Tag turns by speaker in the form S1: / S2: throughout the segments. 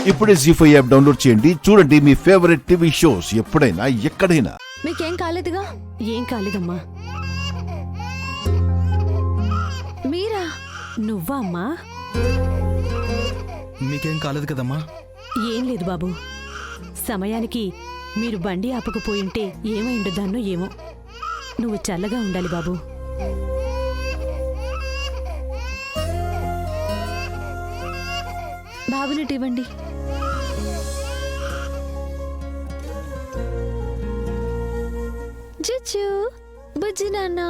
S1: ఇప్పుడే జీ5 app download చేయండి. చూడండి మీ ఫేవరెట్ టీవీ షోస్ ఎప్పుడైనా ఎక్కడైనా.
S2: మీకేం కాలేదుగా?
S3: ఏం కాలేదమ్మా.
S2: మీరా?
S3: నువ్వా అమ్మా?
S4: మీకేం కాలేదు కదమ్మా?
S3: ఏం లేదు బాబు. సమయానికి మీరు బండి ఆపకపోయింటే ఏమైండుదాన్నో ఏమో. నువ్వు చల్లగా ఉండాలి బాబు.
S2: బాబునిటివ్వండి. చుచ్చు బుజ్జి నాన్న.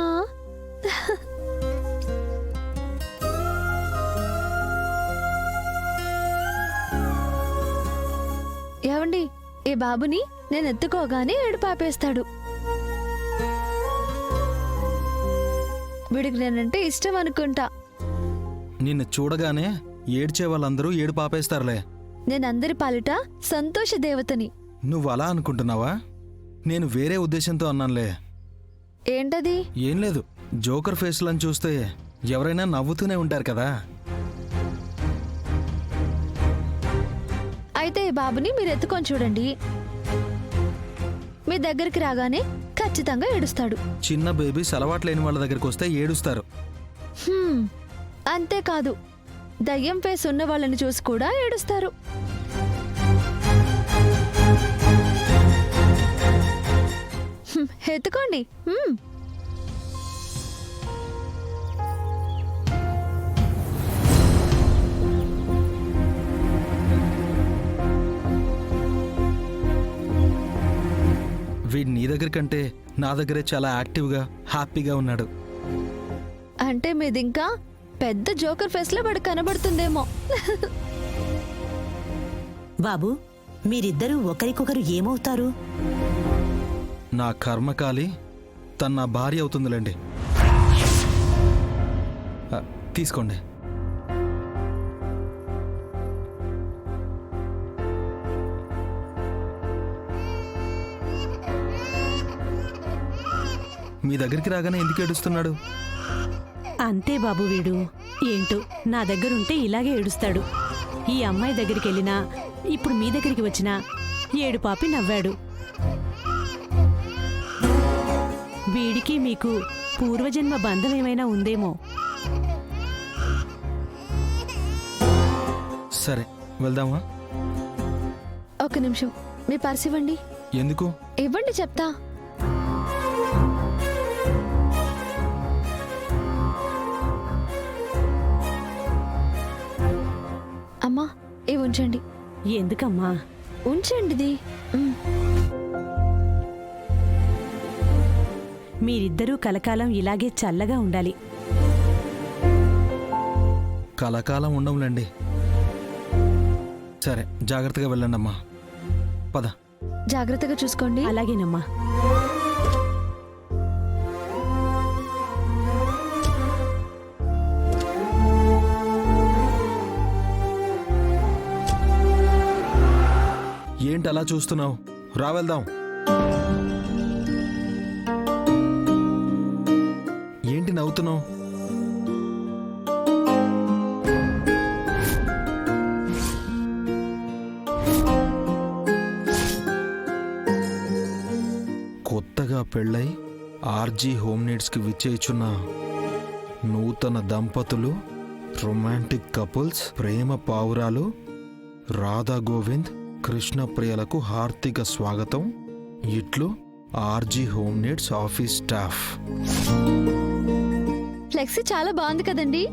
S2: ఏవండి, ఈ బాబుని నేను ఎత్తుకోగానే ఏడుపాపేస్తాడు. వీడికి నేనంటే ఇష్టం అనుకుంటా.
S4: నిన్ను చూడగానే ఏడ్చే వాళ్ళందరూ ఏడు పాపేస్తారులే.
S2: నేనందరి పాలిట సంతోష దేవతని.
S4: నువ్వు అలా అనుకుంటున్నావా? నేను వేరే ఉద్దేశంతో అన్నానులే.
S2: ఏంటది?
S4: ఏం లేదు, జోకర్ ఫేస్లను చూస్తే ఎవరైనా నవ్వుతూనే ఉంటారు కదా.
S2: అయితే ఈ బాబుని మీరు ఎత్తుకొని చూడండి. మీ దగ్గరికి రాగానే ఖచ్చితంగా ఏడుస్తాడు.
S4: చిన్న బేబీస్ అలవాటు లేని వాళ్ళ దగ్గరికి వస్తే ఏడుస్తారు.
S2: అంతేకాదు, దయ్యం ఫేస్ ఉన్న వాళ్ళని చూసి కూడా ఏడుస్తారు. ఎత్తుకోండి.
S4: వీడు నీ దగ్గర కంటే నా దగ్గరే చాలా యాక్టివ్గా హ్యాపీగా ఉన్నాడు.
S2: అంటే మీదింకా పెద్ద జోకర్ ఫేస్ లో వాడు కనబడుతుందేమో.
S5: బాబు, మీరిద్దరూ ఒకరికొకరు ఏమవుతారు?
S4: నా కర్మకాలి తన నా భార్య అవుతుందిలేండి. తీసుకోండి. మీ దగ్గరికి రాగానే ఎందుకు ఏడుస్తున్నాడు?
S3: అంతే బాబు వీడు. ఏంటో నా దగ్గరుంటే ఇలాగే ఏడుస్తాడు. ఈ అమ్మాయి దగ్గరికి వెళ్ళినా, ఇప్పుడు మీ దగ్గరికి వచ్చినా ఏడుపాపి నవ్వాడు. వీడికి మీకు పూర్వజన్మ బంధం ఏమైనా ఉందేమో.
S4: సరే, వెళ్దామా?
S2: ఒక నిమిషం, మీ పర్స్ ఇవ్వండి.
S4: ఎందుకు?
S2: ఇవ్వండి చెప్తా. అమ్మా, ఇవి ఉంచండి.
S3: ఎందుకమ్మా?
S2: ఉంచండిది.
S3: మీరిద్దరూ కలకాలం ఇలాగే చల్లగా ఉండాలి.
S4: కలకాలం ఉండవులేండి. సరే, జాగ్రత్తగా వెళ్ళండి అమ్మా. పద.
S2: జాగ్రత్తగా చూసుకోండి.
S3: అలాగేనమ్మా.
S4: ఏంటి అలా చూస్తున్నావు? రా వెళ్దాం. ఏంటి నవ్వుతున్నావు? కొత్తగా పెళ్ళై ఆర్జీ హోమ్ నీడ్స్కి విచ్చేయుచున్న నూతన దంపతులు, రొమాంటిక్ కపుల్స్, ప్రేమ పావురాలు, రాధా గోవింద్, కృష్ణ ప్రియలకు హార్దిక స్వాగతం. ఇట్లు RG home needs office staff.
S2: Flexi చాలా బాగుంది కదండి.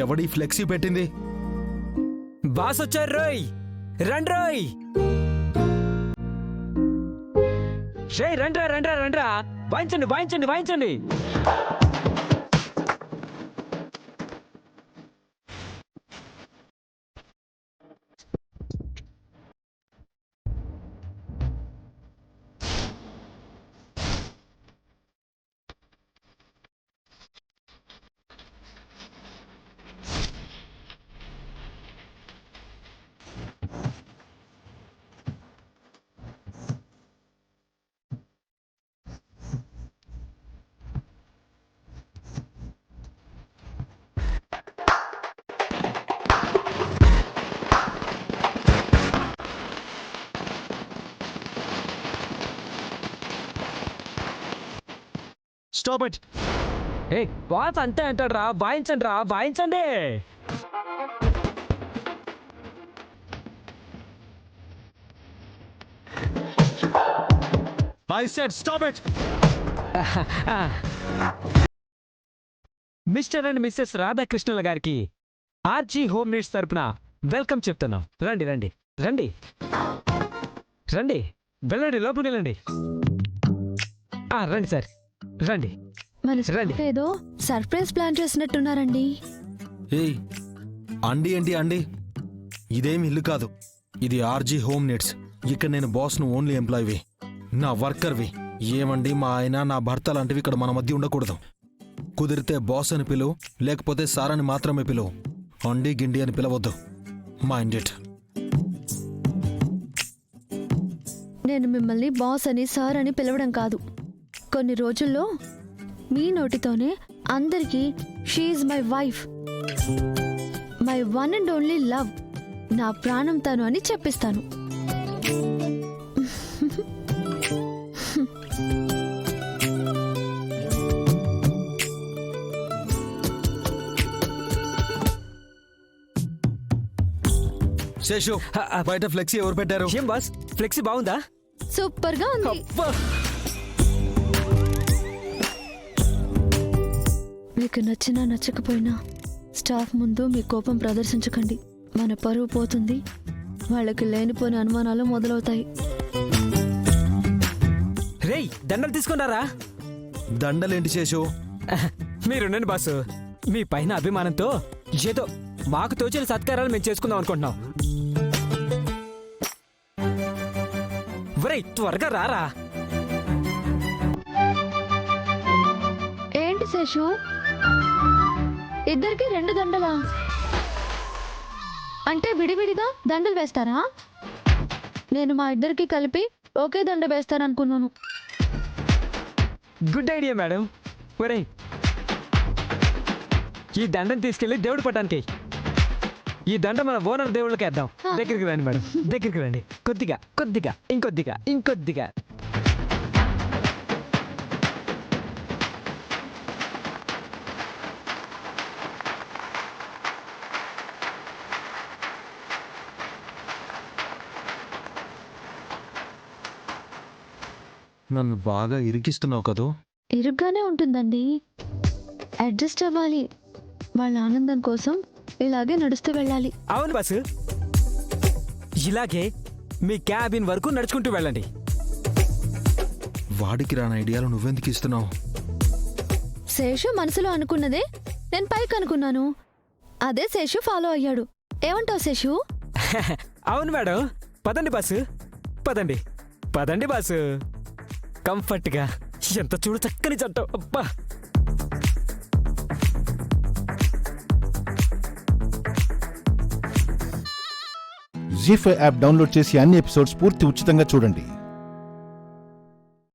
S4: ఎవడి ఫ్లెక్సీ పెట్టింది?
S6: బాస్ వచ్చారు రోయ్, రండి రోయ్. రండ్రా రండ్రా రండ్రా, వాయించండి వాయించండి వాయించండి. Stop it. ఏ బాస్ అంతే అంటాడు రా, వాయించండి రా, వాయించండి.
S7: I said stop it!
S6: Mister and missus రాధాకృష్ణుల గారికి ఆర్జీ హోమ్ నీడ్స్ తరపున వెల్కమ్ చెప్తున్నాం. రండి రండి రండి రండి, వెళ్ళండి, లోపలికి వెళ్ళండి. రండి సార్, రండి.
S2: మన
S6: రండి.
S2: ఏదో సర్ప్రైజ్ ప్లాన్ చేసినట్టున్నారండి.
S4: ఏయ్ అండి ఏంటి అండి, ఇదేం ఇల్లు కాదు, ఇది ఆర్జీ హోమ్ నీడ్స్. ఇక్కడ నేను బాస్ను, ఓన్లీ ఎంప్లాయీవి, నా వర్కర్వి. ఏమండి మా ఆయన నా భర్త లాంటివి ఇక్కడ మన మధ్య ఉండకూడదు. కుదిరితే బాస్ అని పిలువు, లేకపోతే సార్ అని మాత్రమే పిలువు. అండి గిండి అని పిలవద్దు. Mind it.
S2: నేను మిమ్మల్ని బాస్ అని సార్ అని పిలవడం కాదు, కొన్ని రోజుల్లో మీ నోటితోనే అందరికీ she my wife, my one and only love, నా ప్రాణం తను అని చెప్పిస్తాను.
S4: శేషు, బయట ఫ్లెక్సీ ఎవరు పెట్టారు?
S6: ఏం బాస్, ఫ్లెక్సీ బాగుందా?
S2: సూపర్ గా ఉంది.
S6: అబ్బా!
S2: మీకు నచ్చినా నచ్చకపోయినా స్టాఫ్ ముందు మీ కోపం ప్రదర్శించకండి. మన పరువు పోతుంది, వాళ్ళకి లేనిపోని అనుమానాలు మొదలవుతాయి.
S6: రేయ్ దండలు తీసుకున్నారా?
S4: దండలేంటి శేషు?
S6: మీరుండండి బాసు, మీ పైన అభిమానంతో ఏదో మాకు తోచిన సత్కారాలు మేము చేసుకుందాం అనుకుంటున్నాం. ఒరేయ్ త్వరగా రారా.
S2: ఏంటి శేషు, ఇద్దరికి 2 దండలా? అంటే విడివిడిగా దండలు వేస్తారా? నేను మా ఇద్దరికి కలిపి ఒకే దండ వేస్తాననుకున్నాను.
S6: Good idea madam. ఒరేయ్ ఈ దండం తీసుకెళ్లి దేవుడి పటానికి, ఈ దండ మన ఓనర్ దేవుళ్ళకి వేద్దాం. దగ్గరికి రండి మేడం, దగ్గరికి రండి. కొద్దిగా కొద్దిగా, ఇంకొద్దిగా ఇంకొద్దిగా.
S4: నన్ను బాగా ఇరికిస్తున్నావు కదూ.
S2: ఇరుగ్గానే ఉంటుందండి, అడ్జస్ట్ అవ్వాలి. వాళ్ళ ఆనందం కోసం ఇలాగే నడుస్తూ వెళ్ళాలి.
S6: అవును బాసు, ఇలాగే మీ క్యాబిన్ వరకు నడుచుకుంటూ వెళ్ళండి.
S4: వాడికి రాని ఐడియాలు నువ్వెందుకు ఇస్తున్నావు?
S2: శేషు మనసులో అనుకున్నదే నేను పైకి అనుకున్నాను, అదే శేషు ఫాలో అయ్యాడు. ఏమంటావు శేషు?
S6: అవును మేడం. పదండి బాసు, పదండి పదండి బాసు. కంఫర్ట్గా, ఎంత చూడు చక్కని జంట. అబ్బా!
S1: జీ5 యాప్ డౌన్లోడ్ చేసి అన్ని ఎపిసోడ్స్ పూర్తి ఉచితంగా చూడండి.